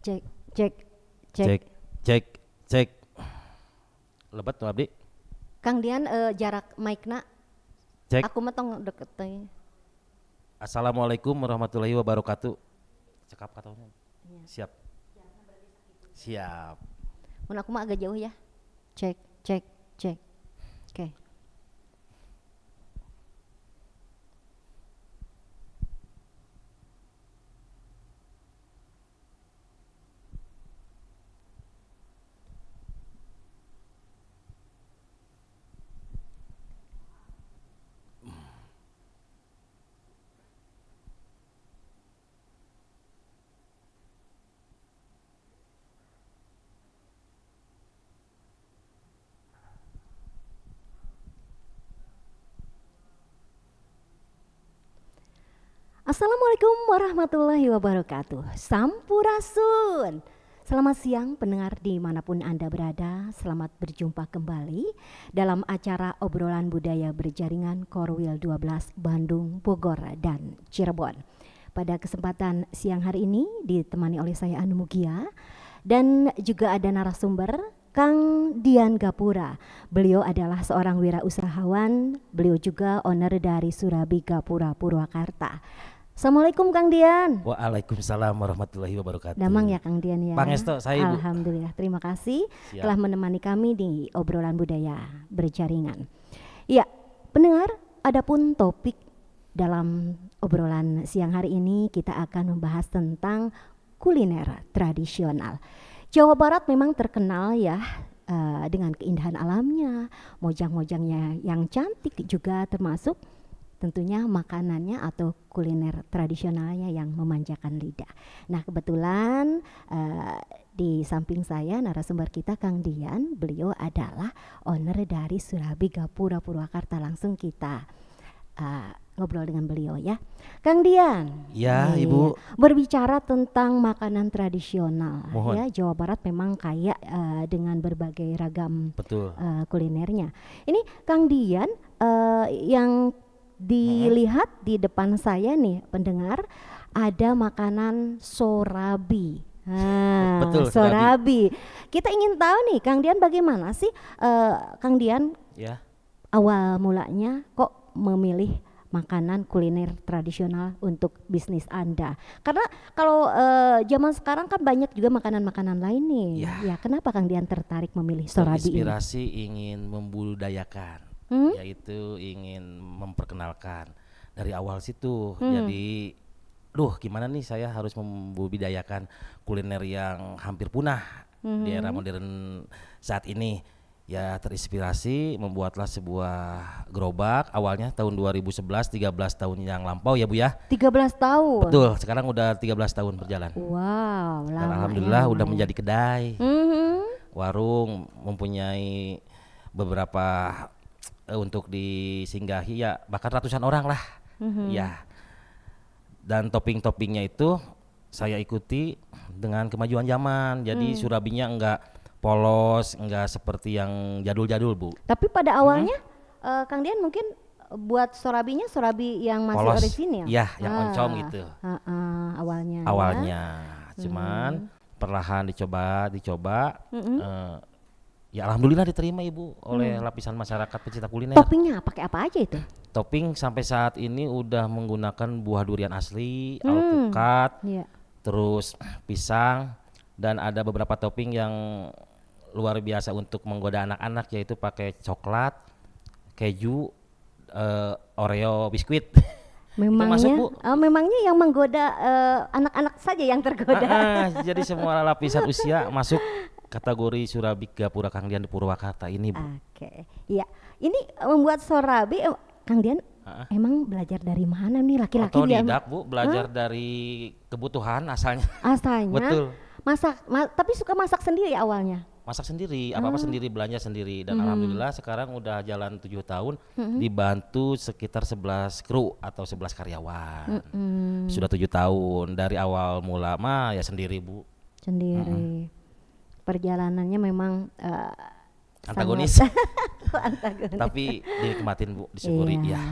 Cek, cek, cek. Cek, cek, cek. Lebat tuh abdi. Kang Dian jarak mic-na. Cek. Aku mah tong deket teh. Assalamualaikum warahmatullahi wabarakatuh. Cekap katanya. Iya. Siap. Siap. Mun aku mah agak jauh ya. Cek, cek, cek. Oke. Assalamualaikum warahmatullahi wabarakatuh. Sampurasun. Selamat siang pendengar dimanapun Anda berada. Selamat berjumpa kembali dalam acara obrolan budaya berjaringan Korwil 12 Bandung, Bogor, dan Cirebon. Pada kesempatan siang hari ini ditemani oleh saya Anu Mugia dan juga ada narasumber Kang Dian Gapura. Beliau adalah seorang wirausahawan, beliau juga owner dari Surabi Gapura Purwakarta. Assalamualaikum Kang Dian. Waalaikumsalam warahmatullahi wabarakatuh. Damang ya Kang Dian ya. Pangestu saya Ibu. Alhamdulillah, terima kasih Siap. telah menemani kami di obrolan budaya berjaringan. Ya, pendengar, adapun topik dalam obrolan siang hari ini kita akan membahas tentang kuliner tradisional. Jawa Barat memang terkenal ya dengan keindahan alamnya, mojang-mojangnya yang cantik juga termasuk tentunya makanannya atau kuliner tradisionalnya yang memanjakan lidah. Nah kebetulan di samping saya narasumber kita Kang Dian, beliau adalah owner dari Surabi Gapura Purwakarta. Langsung kita ngobrol dengan beliau ya. Kang Dian. Ya, nih, Ibu. berbicara tentang makanan tradisional. Mohon. Ya, Jawa Barat memang kaya dengan berbagai ragam Betul. kulinernya. Ini Kang Dian yang dilihat di depan saya nih pendengar, ada makanan sorabi. Nah, Betul, sorabi. Kita ingin tahu nih Kang Dian bagaimana sih Kang Dian Ya. awal mulanya kok memilih makanan kuliner tradisional untuk bisnis Anda? Karena kalau zaman sekarang kan banyak juga makanan-makanan lain nih. Ya. Ya, kenapa Kang Dian tertarik memilih sorabi ini? Terinspirasi ingin membudayakan. Yaitu ingin memperkenalkan dari awal situ. Jadi gimana nih saya harus membudidayakan kuliner yang hampir punah di era modern saat ini. Ya terinspirasi membuatlah sebuah gerobak awalnya tahun 2011, 13 tahun yang lampau ya Bu ya. 13 tahun. Betul, sekarang udah 13 tahun berjalan. Wow, Dan lama alhamdulillah ya, udah lumayan. menjadi kedai. Warung mempunyai beberapa untuk disinggahi ya bahkan ratusan orang lah. Ya. Dan topping-toppingnya itu saya ikuti dengan kemajuan zaman. Jadi surabinya enggak polos, enggak seperti yang jadul-jadul Bu. Tapi pada awalnya Kang Dian mungkin buat sorabinya sorabi yang masih Polos. orisinil. Ya, yang oncom gitu. Awalnya. Awalnya. Cuman perlahan dicoba. Ya alhamdulillah diterima Ibu oleh lapisan masyarakat pecinta kuliner. Toppingnya pakai apa aja itu? Topping sampai saat ini udah menggunakan buah durian asli, alpukat, Iya. terus pisang, dan ada beberapa topping yang luar biasa untuk menggoda anak-anak yaitu pakai coklat, keju, Oreo biskuit. Memangnya, masuk, Bu. memangnya yang menggoda anak-anak saja yang tergoda. Jadi semua lapisan usia masuk kategori Surabi Gapura Kang Dian di Purwakarta ini Bu. Oke, iya. Ini membuat sorabi, Kang Dian emang belajar dari mana nih laki-laki dia? Otodidak Bu, belajar dari kebutuhan asalnya. Asalnya Betul. masak, tapi suka masak sendiri awalnya. Masak sendiri, apa-apa sendiri, belanja sendiri, dan alhamdulillah sekarang udah jalan 7 tahun dibantu sekitar 11 kru atau 11 karyawan. Sudah 7 tahun dari awal mula mah ya sendiri Bu. Sendiri. Perjalanannya memang Antagonis. antagonis. Tapi dinikmatin Bu, disyukuri Iya. ya.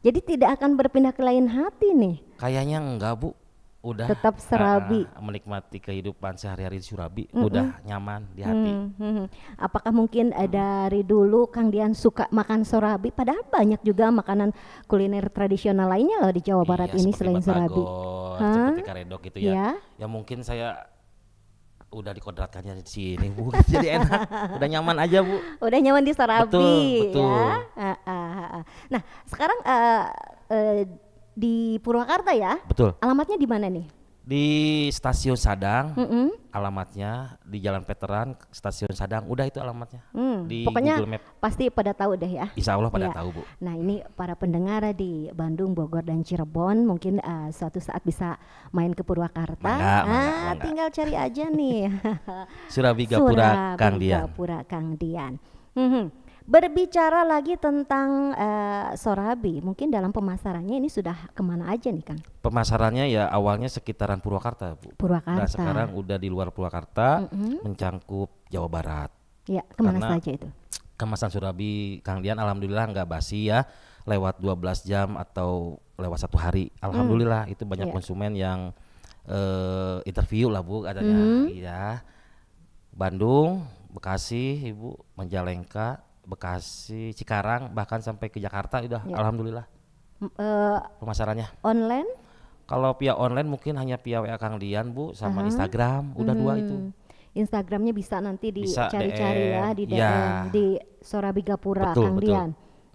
Jadi tidak akan berpindah ke lain hati nih. Kayaknya enggak Bu. udah tetap Surabi. menikmati kehidupan sehari-hari di Surabi, udah nyaman di hati. Apakah mungkin dari dulu Kang Dian suka makan Surabi? Padahal banyak juga makanan kuliner tradisional lainnya loh di Jawa Barat Iya, ini seperti selain Surabi. batagor, Hah? seperti karedok gitu ya. Ya. Ya mungkin saya udah dikodratkannya di sini Bu, jadi enak, udah nyaman aja Bu. Udah nyaman di Surabi Betul. ya. Nah, sekarang di Purwakarta ya. Betul. Alamatnya di mana nih? Di Stasiun Sadang, Mm-mm. alamatnya di Jalan Veteran Stasiun Sadang, udah itu alamatnya. Di Pokoknya Google Map. pasti pada tahu deh ya. Insya Allah pada Iya. tahu Bu. Nah ini para pendengar di Bandung, Bogor dan Cirebon mungkin suatu saat bisa main ke Purwakarta. Mangga. Tinggal cari aja nih. Surabi Gapura Kang Dian. Gapura Kang Dian. Berbicara lagi tentang Sorabi, mungkin dalam pemasarannya ini sudah kemana aja nih Kang? Pemasarannya ya awalnya sekitaran Purwakarta Bu. Purwakarta. Nah sekarang udah di luar Purwakarta, mencangkup Jawa Barat. Ya, kemana Karena saja itu? kemasan Surabi Kang Dian alhamdulillah nggak basi ya, lewat 12 jam atau lewat 1 hari. Alhamdulillah itu banyak konsumen yang interview lah Bu katanya. Iya. Bandung, Bekasi, Ibu, Majalengka, Bekasi, Cikarang, bahkan sampai ke Jakarta udah alhamdulillah pemasarannya. Online? Kalau via online mungkin hanya via WA Kang Dian Bu sama Instagram, udah 2 itu. Instagramnya bisa nanti Bisa dicari-cari DM. ya di DM Ya. di Sorabi Gapura Betul, Kang betul. Dian.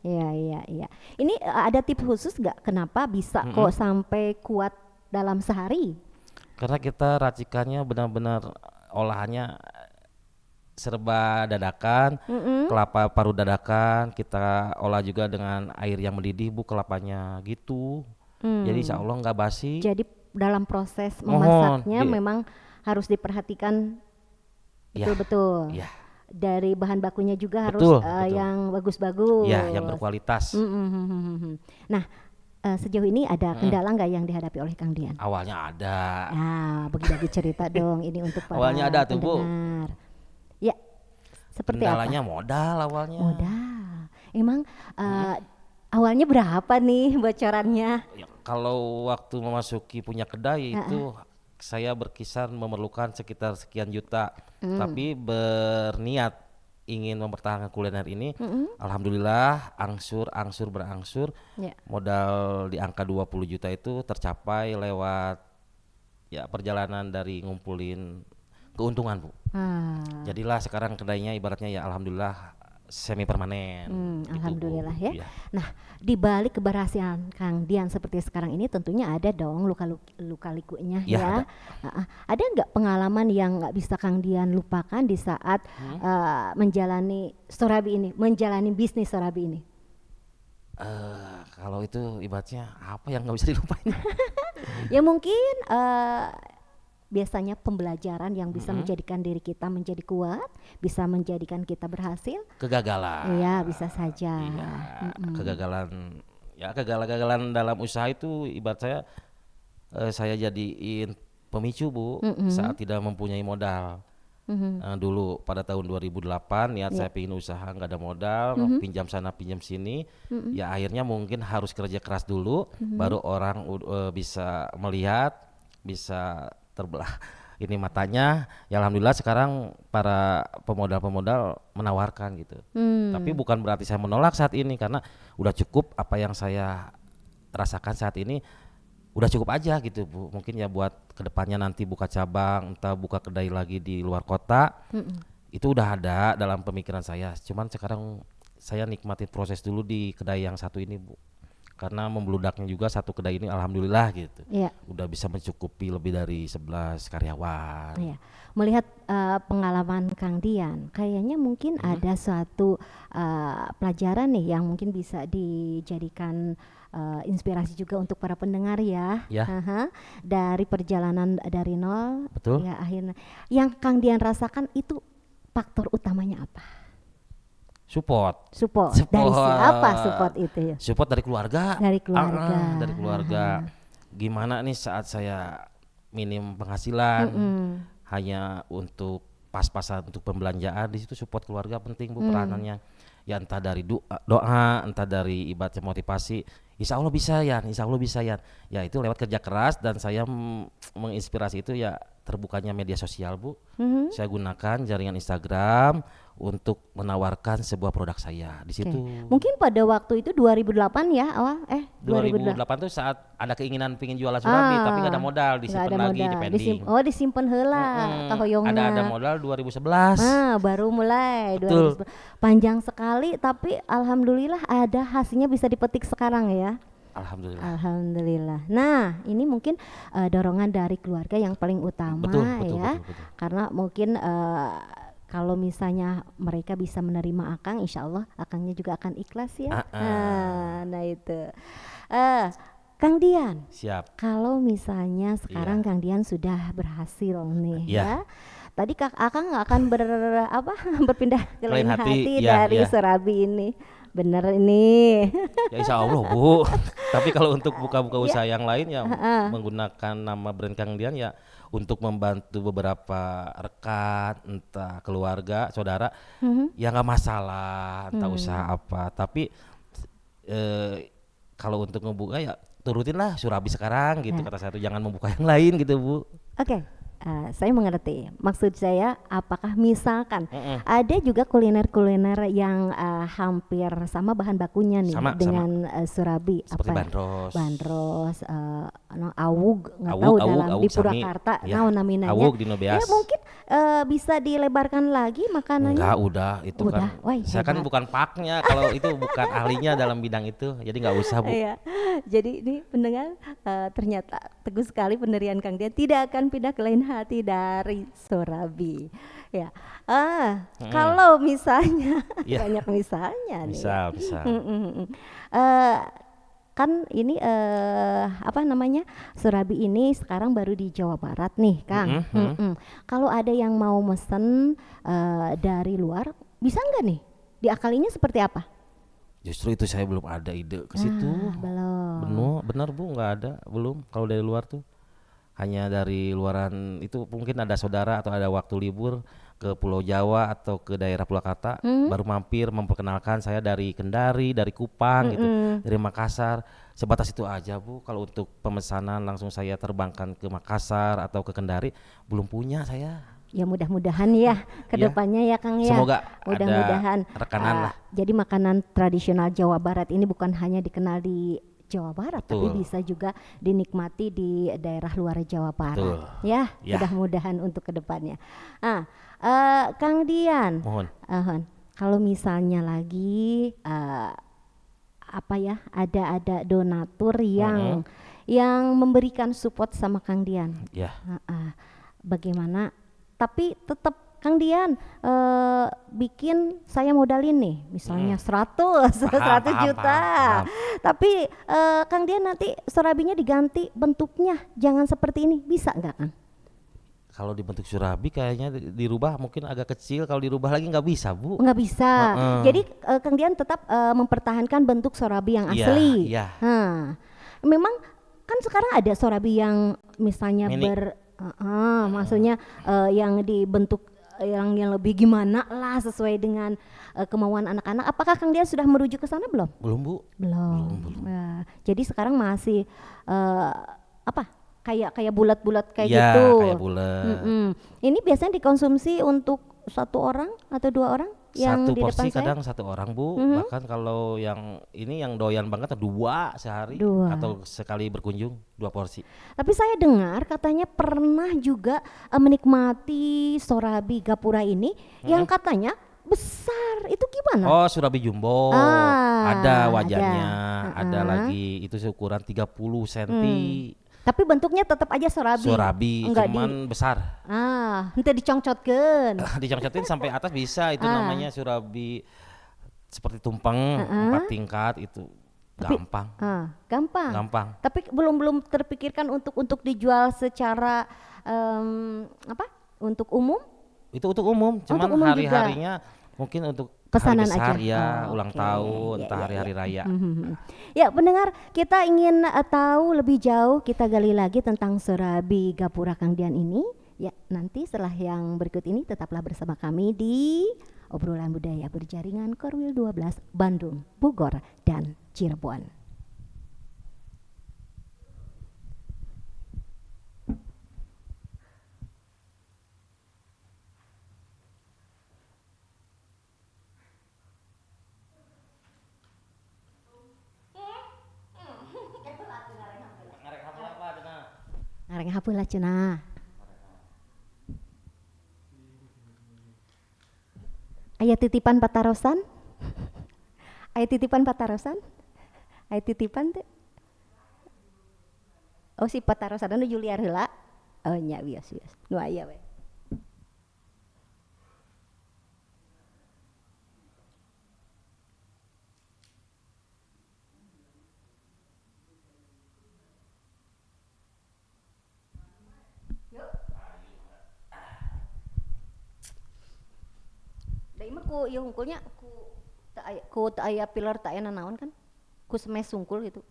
Iya. Ini ada tips khusus nggak kenapa bisa kok sampai kuat dalam sehari? Karena kita racikannya benar-benar olahannya serba dadakan, kelapa parut dadakan, kita olah juga dengan air yang mendidih Bu kelapanya gitu. Jadi insya Allah nggak basi. Jadi dalam proses Mohon, memasaknya memang harus diperhatikan Ya, betul-betul. ya. Dari bahan bakunya juga harus Betul, betul. yang bagus-bagus. Ya, yang berkualitas. Nah, sejauh ini ada kendala nggak yang dihadapi oleh Kang Dian? Awalnya ada. Nah, bagi-bagi cerita dong ini untuk para Awalnya ada tuh, Bu. pendengar. Ya, seperti Kendalanya apa? modal awalnya. Modal. Emang awalnya berapa nih bocorannya? Ya, kalau waktu memasuki punya kedai itu saya berkisar memerlukan sekitar sekian juta, tapi berniat ingin mempertahankan kuliner ini. Alhamdulillah angsur berangsur, Ya. modal di angka 20 juta itu tercapai lewat ya perjalanan dari ngumpulin keuntungan Bu. Jadilah sekarang kedainya ibaratnya ya alhamdulillah semi permanen. Gitu, Bu. Alhamdulillah ya. Iya. Nah, di balik keberhasilan Kang Dian seperti sekarang ini tentunya ada dong luka-likunya Ya, ya. Ada nggak pengalaman yang nggak bisa Kang Dian lupakan di saat menjalani Sorabi ini, menjalani bisnis Sorabi ini? Kalau itu ibaratnya apa yang nggak bisa dilupain? Ya mungkin biasanya pembelajaran yang bisa menjadikan diri kita menjadi kuat, bisa menjadikan kita berhasil. Kegagalan. Iya, bisa saja. Iya, kegagalan dalam usaha itu ibarat saya jadiin pemicu Bu saat tidak mempunyai modal. Dulu pada tahun 2008 niat saya pengen usaha nggak ada modal, pinjam sana pinjam sini, ya akhirnya mungkin harus kerja keras dulu, baru orang bisa melihat, bisa terbelah ini matanya. Ya alhamdulillah sekarang para pemodal menawarkan gitu. Tapi bukan berarti saya menolak saat ini, karena udah cukup apa yang saya rasakan saat ini, udah cukup aja gitu Bu. Mungkin ya buat kedepannya nanti buka cabang, entah buka kedai lagi di luar kota, itu udah ada dalam pemikiran saya. Cuman sekarang saya nikmatin proses dulu di kedai yang satu ini Bu, karena membludaknya juga satu kedai ini alhamdulillah gitu. Iya. Udah bisa mencukupi lebih dari 11 karyawan. Iya. Melihat pengalaman Kang Dian, kayaknya mungkin ada suatu pelajaran nih yang mungkin bisa dijadikan inspirasi juga untuk para pendengar ya. Ya. Dari perjalanan dari nol, Betul. ya akhirnya yang Kang Dian rasakan itu faktor utamanya apa? Support. Dari siapa support itu ya? Support dari keluarga. Dari keluarga. Dari keluarga. Gimana nih saat saya minim penghasilan, hanya untuk pas-pasan untuk pembelanjaan, di situ support keluarga penting Bu peranannya. Ya entah dari doa, entah dari ibadah motivasi. Insya Allah bisa ya, insya Allah bisa ya. Ya itu lewat kerja keras dan saya menginspirasi itu ya terbukanya media sosial Bu. Saya gunakan jaringan Instagram untuk menawarkan sebuah produk saya di situ. Mungkin pada waktu itu 2008 ya awal 2008 tuh saat ada keinginan pingin jualan surabi tapi nggak ada modal, disimpan lagi di pending. Disimpan heula kahoyongna. Ada modal 2011. Baru mulai. Betul. 2011. Panjang sekali tapi alhamdulillah ada hasilnya bisa dipetik sekarang ya. Alhamdulillah. Nah, ini mungkin dorongan dari keluarga yang paling utama betul. Karena mungkin kalau misalnya mereka bisa menerima Akang, insya Allah Akangnya juga akan ikhlas ya. Nah itu. Kang Dian. Siap. Kalau misalnya sekarang Kang Dian sudah berhasil nih ya. Tadi Akang nggak akan berpindah ke lain hati dari surabi ini. Bener ini. Ya insya Allah Bu. Tapi kalau untuk buka-buka usaha yang lain ya menggunakan nama brand Kang Dian ya untuk membantu beberapa rekan, entah keluarga, saudara, ya nggak masalah, entah usaha apa. Tapi kalau untuk ngebuka ya turutinlah surabi sekarang gitu kata saya tuh, jangan membuka yang lain gitu Bu. Oke. Saya mengerti. Maksud saya apakah misalkan ada juga kuliner-kuliner yang hampir sama bahan bakunya nih dengan surabi seperti bandros, awug nggak tahu dalam di Purwakarta namanya. Awug di Nobeas. Ya mungkin bisa dilebarkan lagi makanannya. Enggak, udah itu kan. Saya kan bukan paknya, kalau itu bukan ahlinya dalam bidang itu, jadi nggak usah Bu. Iya. Jadi ini pendengar ternyata teguh sekali pendirian Kang Dian tidak akan pindah ke lain hati dari surabi ya. Kalau misalnya banyak misalnya nih. Misal. Kan ini surabi ini sekarang baru di Jawa Barat nih Kang. Kalau ada yang mau mesen dari luar bisa nggak nih diakalinya seperti apa? Justru itu saya belum ada ide ke situ. Belum. Benar Bu, nggak ada, belum. Kalau dari luar tuh hanya dari luaran itu mungkin ada saudara atau ada waktu libur ke Pulau Jawa atau ke daerah Purwakarta baru mampir memperkenalkan saya dari Kendari, dari Kupang gitu, dari Makassar. Sebatas itu aja Bu. Kalau untuk pemesanan langsung saya terbangkan ke Makassar atau ke Kendari belum punya saya. Ya mudah-mudahan ya kedepannya ya Kang ya. Semoga mudah-mudahan ada rekanan lah. Jadi makanan tradisional Jawa Barat ini bukan hanya dikenal di Jawa Barat, tapi bisa juga dinikmati di daerah luar Jawa Barat. Ya, mudah-mudahan untuk kedepannya. Kang Dian, mohon. Kalau misalnya lagi ada donatur yang memberikan support sama Kang Dian. Bagaimana? Tapi tetap Kang Dian bikin saya modalin nih misalnya 100 juta. Paham. Tapi Kang Dian nanti surabinya diganti bentuknya jangan seperti ini, bisa nggak Kang? Kalau dibentuk surabi kayaknya dirubah mungkin agak kecil, kalau dirubah lagi nggak bisa Bu. Nggak bisa. Jadi Kang Dian tetap mempertahankan bentuk surabi yang asli. Memang kan sekarang ada surabi yang misalnya maksudnya yang dibentuk yang lebih gimana lah sesuai dengan kemauan anak-anak. Apakah Kang Dian sudah merujuk ke sana belum? Belum Bu. Belum. Jadi sekarang masih kayak bulat-bulat kayak gitu. Kayak bulat. Ini biasanya dikonsumsi untuk satu orang atau dua orang? Yang satu di porsi depan kadang satu orang Bu. Bahkan kalau yang ini yang doyan banget 2 sehari atau sekali berkunjung 2 porsi. Tapi saya dengar katanya pernah juga menikmati surabi gapura ini yang katanya besar, itu gimana? Oh, surabi jumbo. Ada wajannya, ada lagi itu ukuran 30 cm. Tapi bentuknya tetap aja surabi. Cuman besar. Ente dicongcotkeun. Dicongcotin sampai atas bisa, itu namanya surabi seperti tumpeng 4 tingkat itu. Gampang. Gampang. Tapi belum terpikirkan untuk dijual secara untuk umum? Itu untuk umum, cuman hari-harinya mungkin untuk pesanan besar aja. Ulang tahun, entah hari-hari raya. Ya pendengar, kita ingin tahu lebih jauh, kita gali lagi tentang surabi gapura Kang Dian ini. Ya nanti setelah yang berikut ini tetaplah bersama kami di Obrolan Budaya Berjaringan Korwil 12 Bandung, Bogor, dan Cirebon. marang hapeula cenah. Aya titipan patarosan? Aya titipan patarosan? Aya titipan teh? Oh si patarosan nu Juliar heula. Oh nya wios. Nu aya we. Da imah ku ieu hungkulnya ku teu aya pilar teu aya nanaon kan? Ku semes sungkul gitu.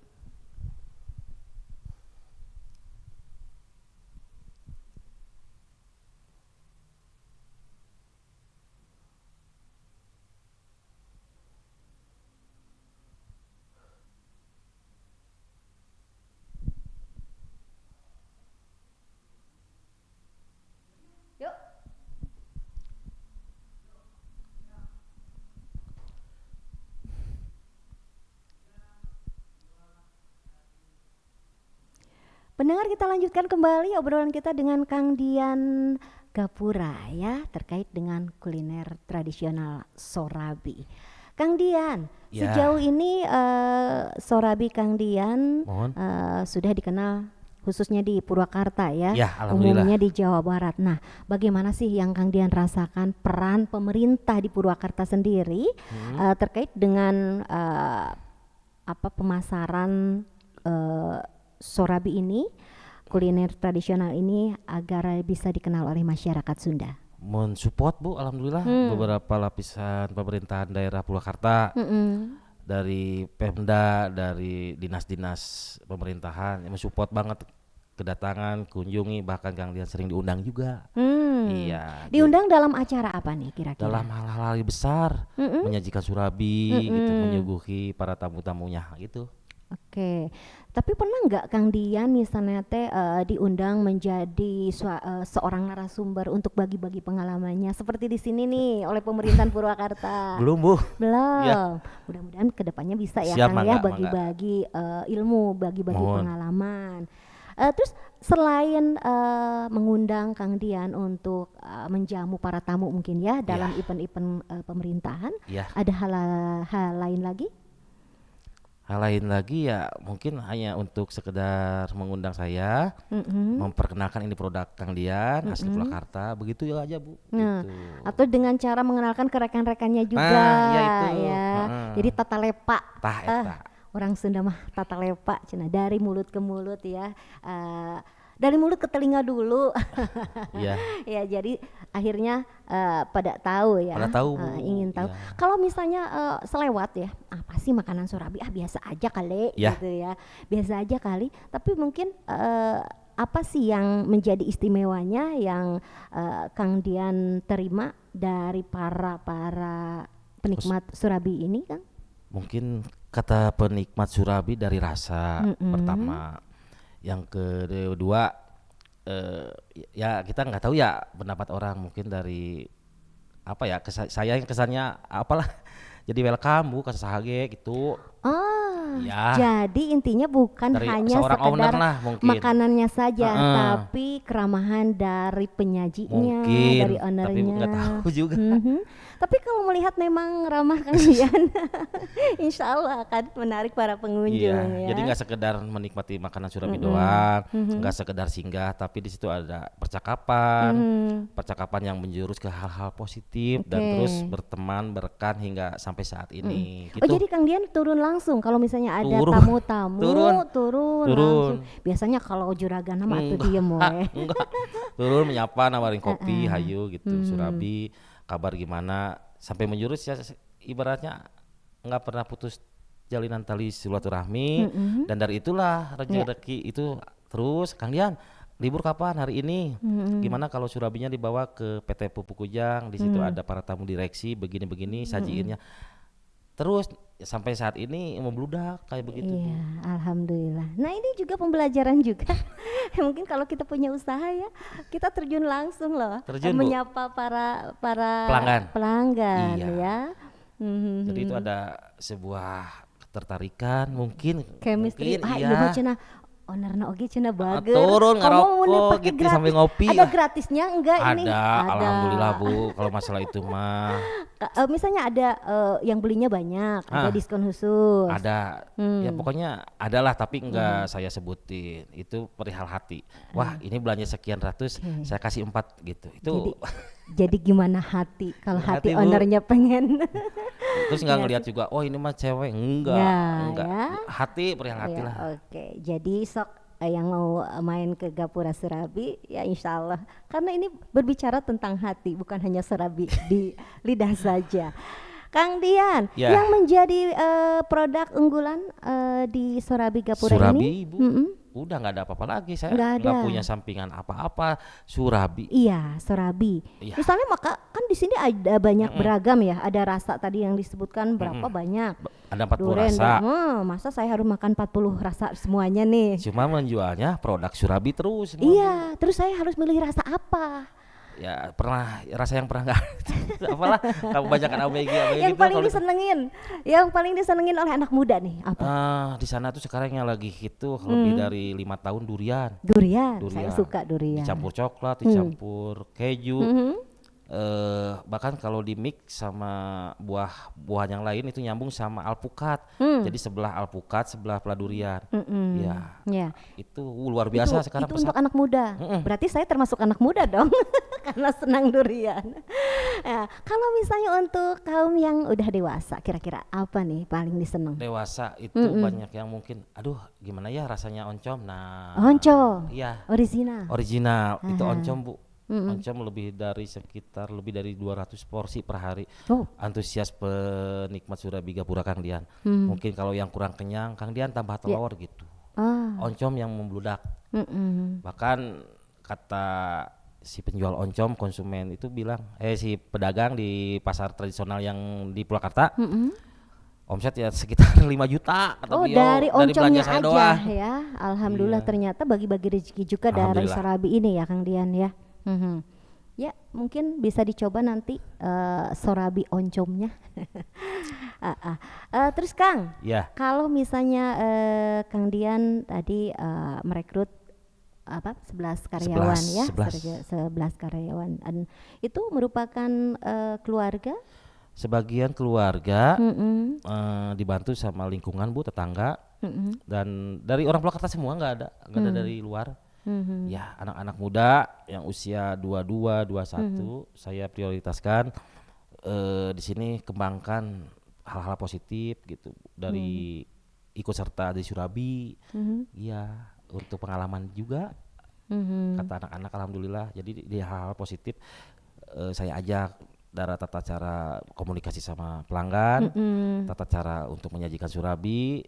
Yuk. Pendengar, kita lanjutkan kembali obrolan kita dengan Kang Dian Gapura ya terkait dengan kuliner tradisional Sorabi. Kang Dian, Ya. sejauh ini Sorabi Kang Dian Mohon. sudah dikenal khususnya di Purwakarta ya, Ya, alhamdulillah. umumnya di Jawa Barat. Nah, bagaimana sih yang Kang Dian rasakan peran pemerintah di Purwakarta sendiri terkait dengan pemasaran Sorabi ini, kuliner tradisional ini agar bisa dikenal oleh masyarakat Sunda? Mensupport Bu, alhamdulillah beberapa lapisan pemerintahan daerah Purwakarta, dari Pemda, dari dinas-dinas pemerintahan yang mensupport banget kedatangan, kunjungi, bahkan Kang Dian sering diundang juga. Iya. Diundang dalam acara apa nih kira-kira? Dalam hal-hal yang besar, menyajikan Surabi, gitu, menyuguhi para tamu-tamunya gitu. Oke, tapi pernah nggak Kang Dian misalnya teh diundang menjadi seorang narasumber untuk bagi-bagi pengalamannya seperti di sini nih oleh pemerintahan Purwakarta? Belum Bu. Belum. Ya. Mudah-mudahan kedepannya bisa ya Siap, Kang ya mangga. bagi-bagi ilmu, bagi-bagi Mohon. pengalaman. Terus selain mengundang Kang Dian untuk menjamu para tamu mungkin ya dalam event-event pemerintahan, Ya. ada hal lain lagi? Hal lain lagi ya mungkin hanya untuk sekedar mengundang saya, memperkenalkan ini produk Kang Dian asli Purwakarta, begitu ya aja Bu. Nah, Gitu. atau dengan cara mengenalkan ke rekan-rekannya juga, Nah, ya itu. ya. Jadi tata lepa. Tah eta. Orang Sunda mah tata lepa, cenah dari mulut ke mulut ya. Dari mulut ke telinga dulu. Iya. Ya, jadi akhirnya pada tahu ya. Pada tahu, Bu. Ingin tahu. Ya. Kalau misalnya selewat ya, apa sih makanan Sorabi? Biasa aja kali Ya. gitu ya. Biasa aja kali, tapi mungkin apa sih yang menjadi istimewanya yang Kang Dian terima dari para penikmat Sorabi ini, Kang? Mungkin kata penikmat Surabi dari rasa pertama, yang kedua ya kita nggak tahu ya pendapat orang, mungkin dari apa ya, saya yang kesannya apalah jadi welcome Bu kasahage gitu. Ya. Jadi intinya bukan Dari hanya seorang owner sekedar lah mungkin. makanannya saja, tapi keramahan dari penyajinya, Mungkin, dari tapi ownernya. nggak tahu juga. Tapi kalau melihat memang ramah Kang Dian, insya Allah akan menarik para pengunjung. Iya, Ya. jadi nggak sekedar menikmati makanan Surabi doang, nggak sekedar singgah, tapi di situ ada percakapan, percakapan yang menjurus ke hal-hal positif dan terus berteman, berekan hingga sampai saat ini. Oh Gitu. jadi Kang Dian turun langsung kalau misalnya ada Turun. tamu-tamu, Turun. langsung. Biasanya kalau juragan mah atuh diem we. Enggak, turun menyapa, nawarin kopi, hayu gitu, Surabi, kabar gimana, sampai menjurus ya ibaratnya nggak pernah putus jalinan tali silaturahmi, dan dari itulah rezeki itu terus. Kang Dian libur kapan hari ini? Gimana kalau Surabinya dibawa ke PT Pupuk Kujang, di situ ada para tamu direksi begini-begini sajiinnya. Terus sampai saat ini membludak kayak begitu. Iya, alhamdulillah. Nah ini juga pembelajaran juga. Mungkin kalau kita punya usaha ya, kita terjun langsung loh, Terjun, Bu. menyapa para Iya. pelanggan ya. Jadi itu ada sebuah ketertarikan mungkin. Chemistry. Mungkin, Iya mah cenah. ownerna oge cenah bager. Turun Kamu mau ngerokok pakai gitu gratis. sambil ngopi. Ada gratisnya enggak ini? Ada, alhamdulillah Bu, kalau masalah itu mah. Misalnya ada yang belinya banyak, ada diskon khusus. Ada, ya pokoknya adalah tapi enggak saya sebutin. Itu perihal hati. Wah ini belanja sekian ratus, saya kasih 4 gitu. Itu jadi gimana hati kalau hati Bu. ownernya pengen. Terus nggak ngelihat juga, oh ini mah cewek, enggak. Ya. Hati perihal hati Ya, lah. Oke, jadi sok yang mau main ke Gapura Surabi ya insya Allah, karena ini berbicara tentang hati bukan hanya Surabi di lidah saja. Kang Dian, yang menjadi produk unggulan di Surabi Gapura ini? Ibu, udah nggak ada apa-apa lagi. Saya nggak punya sampingan apa-apa. Surabi. Iya, Surabi. Ya. Misalnya maka kan di sini ada banyak beragam ya. Ada rasa tadi yang disebutkan berapa banyak. Ada 40 rasa. Masa saya harus makan 40 rasa semuanya nih? Cuma menjualnya produk Surabi terus. Iya, terus saya harus milih rasa apa? Ya pernah rasa yang pernah nggak apalah kamu bacakan ABG yang gitu, yang paling disenengin oleh anak muda nih apa? Di sana tuh sekarang yang lagi itu lebih dari 5 tahun durian. Saya suka durian dicampur coklat, dicampur keju, bahkan kalau di mix sama buah-buahan yang lain itu nyambung sama alpukat. Jadi sebelah alpukat, sebelah pala durian. Ya. Itu luar biasa sekarang. Itu untuk anak muda. Berarti saya termasuk anak muda dong. Karena senang durian. Nah, kalau misalnya untuk kaum yang udah dewasa, kira-kira apa nih paling diseneng? Dewasa itu banyak yang mungkin, aduh gimana ya rasanya oncom. Nah, oncom. Iya. Original. Itu oncom Bu. Oncom lebih dari 200 porsi per hari. Antusias penikmat Surabi Gapura Kang Dian. Mungkin kalau yang kurang kenyang, Kang Dian tambah telur gitu. Oncom yang membludak. Bahkan kata si penjual oncom, konsumen itu bilang, si pedagang di pasar tradisional yang di Purwakarta, omset ya sekitar 5 juta kata beliau, dari oncomnya saya aja doang. Ya. Alhamdulillah ternyata bagi-bagi rezeki juga dari Surabi ini ya Kang Dian ya. Ya mungkin bisa dicoba nanti Surabi oncomnya. Terus Kang, kalau misalnya Kang Dian tadi merekrut 11 karyawan 11 karyawan, dan itu merupakan keluarga? Sebagian keluarga, dibantu sama lingkungan Bu, tetangga, dan dari orang Purwakarta semua, nggak ada dari luar. Ya anak-anak muda yang usia 22, 21 saya prioritaskan di sini, kembangkan hal-hal positif gitu dari ikut serta di Surabi. Ya untuk pengalaman juga, kata anak-anak alhamdulillah. Jadi di hal-hal positif saya ajak dari tata cara komunikasi sama pelanggan, tata cara untuk menyajikan Surabi.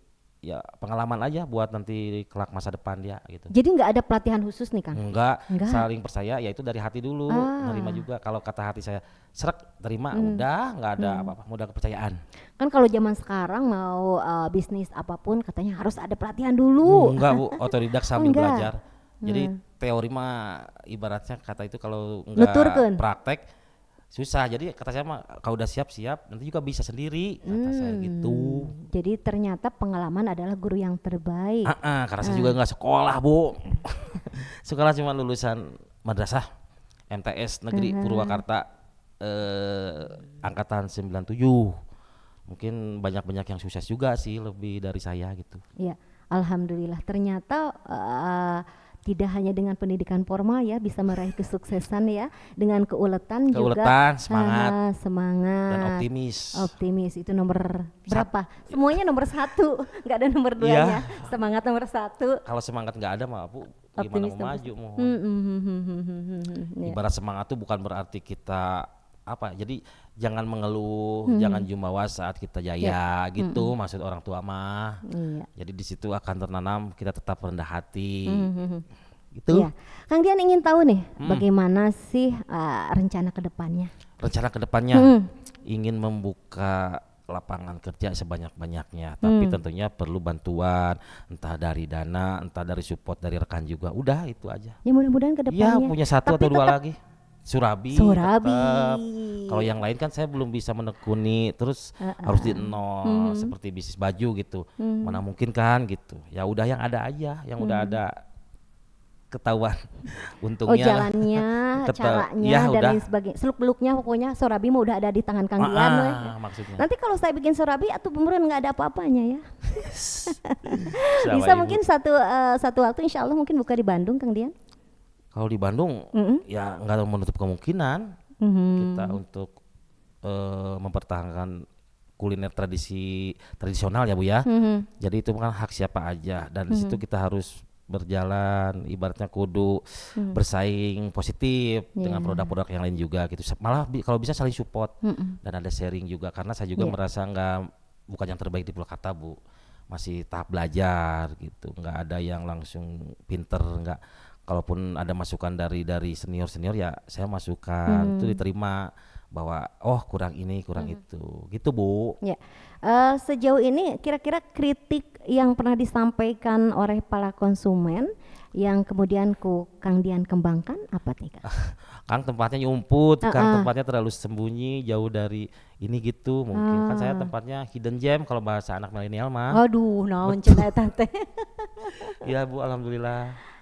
Ya pengalaman aja buat nanti kelak masa depan dia gitu. Jadi nggak ada pelatihan khusus nih Kang? Enggak. Saling percaya, yaitu dari hati dulu. Nerima juga, kalau kata hati saya serak terima, udah nggak ada apa-apa, mudah kepercayaan. Kan kalau zaman sekarang mau bisnis apapun katanya harus ada pelatihan dulu. Enggak Bu, otodidak sambil belajar. Jadi teori mah ibaratnya kata itu kalau enggak praktek susah. Jadi kata saya mah kalau udah siap-siap nanti juga bisa sendiri, kata saya gitu. Jadi ternyata pengalaman adalah guru yang terbaik. Karena saya juga nggak sekolah Bu. Sekolah cuma lulusan madrasah MTS Negeri Purwakarta angkatan 97. Mungkin banyak-banyak yang sukses juga sih lebih dari saya gitu. Iya, alhamdulillah ternyata tidak hanya dengan pendidikan formal ya bisa meraih kesuksesan ya, dengan keuletan juga, semangat dan optimis itu nomor berapa? Semuanya nomor 1, nggak ada nomor 2-nya. Semangat nomor 1. Kalau semangat nggak ada mah Bu, gimana mau maju mohon. Ibarat semangat tuh bukan berarti kita jadi jangan mengeluh, jangan jumawa saat kita jaya gitu, maksud orang tua mah. Jadi di situ akan tertanam kita tetap rendah hati. Gitu. Kang Dian ingin tahu nih, bagaimana sih rencana kedepannya? Rencana kedepannya ingin membuka lapangan kerja sebanyak-banyaknya, tapi tentunya perlu bantuan, entah dari dana, entah dari support dari rekan juga. Udah itu aja. Ya mudah-mudahan kedepannya. Ya punya 1 atau 2 lagi. Surabi. Surabi. Kalau yang lain kan saya belum bisa menekuni, terus harus di nol seperti bisnis baju gitu. Mana mungkin kan gitu. Ya udah yang ada aja, yang udah ada ketahuan untungnya. Jalannya, caranya ya, dan udah. lain sebagainya. Seluk-beluknya pokoknya Sorabi mah udah ada di tangan Kang Dian weh. Maksudnya. Nanti kalau saya bikin Sorabi atau beneran nggak ada apa-apanya ya. Sama Bisa Ibu. mungkin satu waktu insya Allah mungkin buka di Bandung Kang Dian. Kalau di Bandung ya nggak menutup kemungkinan kita untuk mempertahankan kuliner tradisional ya Bu ya. Jadi itu kan hak siapa aja, dan di situ kita harus berjalan ibaratnya kudu bersaing positif dengan produk-produk yang lain juga gitu. Malah kalau bisa saling support dan ada sharing juga, karena saya juga merasa bukan yang terbaik di Purwakarta Bu. Masih tahap belajar gitu. Nggak ada yang langsung pinter, nggak. Kalaupun ada masukan dari senior ya saya masukkan, itu diterima bahwa kurang ini kurang itu gitu Bu. Ya. Sejauh ini kira-kira kritik yang pernah disampaikan oleh para konsumen yang kemudian Kang Dian kembangkan apa nih Kang? Kang tempatnya nyumput, Kang tempatnya terlalu sembunyi, jauh dari ini gitu mungkin. Kan saya tempatnya hidden gem kalau bahasa anak milenial mah. Aduh, naon cenah eta teh. Iya Bu, alhamdulillah.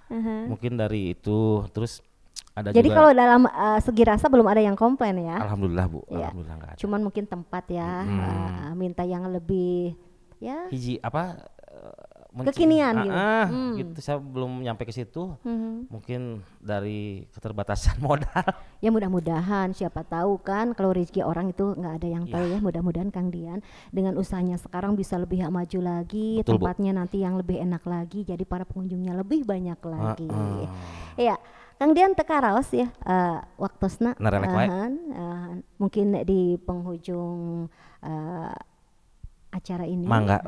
Mungkin dari itu, terus ada Jadi juga. kalau dalam segi rasa belum ada yang komplain ya? Alhamdulillah Bu, Ya. alhamdulillah nggak ada. Cuman mungkin tempat ya, minta yang lebih ya Hiji apa? kekinian gitu. Gitu saya belum nyampe ke situ. Mungkin dari keterbatasan modal. Ya mudah-mudahan, siapa tahu kan kalau rezeki orang itu nggak ada yang tahu ya. Mudah-mudahan Kang Dian dengan usahanya sekarang bisa lebih maju lagi, Betul, tempatnya nanti yang lebih enak lagi, jadi para pengunjungnya lebih banyak lagi. Ya, Kang Dian teka raos ya, waktosna Narelek wae. mungkin di penghujung acara ini. Mangga.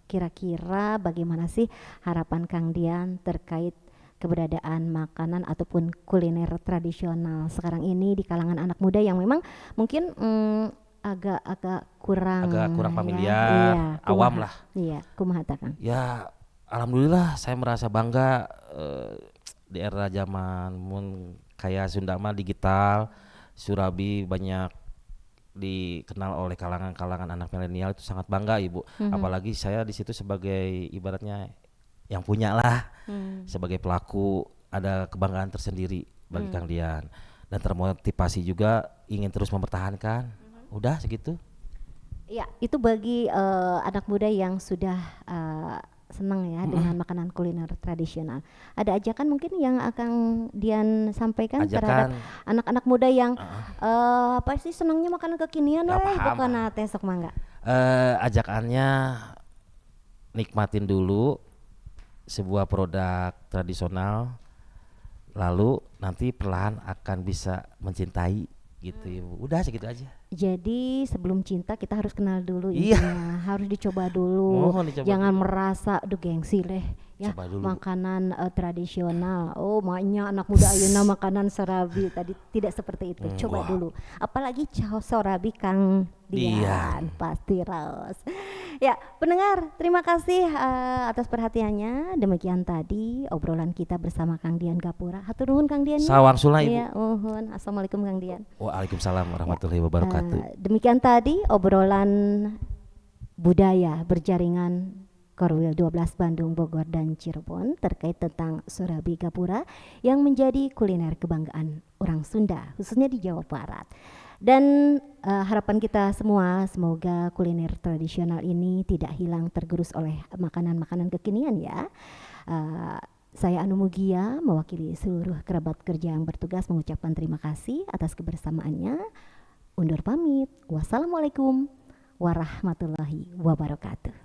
Kira-kira bagaimana sih harapan Kang Dian terkait keberadaan makanan ataupun kuliner tradisional sekarang ini di kalangan anak muda yang memang mungkin agak kurang familiar, awam lah. Iya, kumaha ta Kang? Ya, alhamdulillah saya merasa bangga di era zaman kayak Sunda mah digital, Surabi banyak dikenal oleh kalangan anak milenial, itu sangat bangga Ibu. Apalagi saya di situ sebagai ibaratnya yang punya lah, sebagai pelaku, ada kebanggaan tersendiri bagi Kang Dian, dan termotivasi juga ingin terus mempertahankan. Udah segitu. Iya, itu bagi anak muda yang sudah senang ya dengan makanan kuliner tradisional. Ada ajakan mungkin yang akan Dian sampaikan terhadap anak-anak muda yang apa sih senangnya makanan kekinian bukan teh sok mangga. Ajakannya nikmatin dulu sebuah produk tradisional, lalu nanti perlahan akan bisa mencintai gitu Ibu. Udah segitu aja. Jadi sebelum cinta kita harus kenal dulu intinya, harus dicoba dulu. Jangan merasa aduh gengsi leh ya makanan tradisional. Oh maknya anak muda ayeuna makanan Sorabi tadi, tidak seperti itu. Coba dulu. Apalagi Sorabi Kang Dian pasti raos. Ya, pendengar, terima kasih atas perhatiannya. Demikian tadi obrolan kita bersama Kang Dian Gapura. Hatur nuhun Kang Dian. Sawang sula Ibu. Ya, Assalamualaikum Kang Dian. Waalaikumsalam warahmatullahi wabarakatuh. Demikian tadi obrolan budaya berjaringan Korwil 12 Bandung, Bogor, dan Cirebon terkait tentang Sorabi Gapura yang menjadi kuliner kebanggaan orang Sunda, khususnya di Jawa Barat. Dan harapan kita semua semoga kuliner tradisional ini tidak hilang tergerus oleh makanan-makanan kekinian ya. Saya Anu Mugia mewakili seluruh kerabat kerja yang bertugas mengucapkan terima kasih atas kebersamaannya. Undur pamit. Wassalamualaikum warahmatullahi wabarakatuh.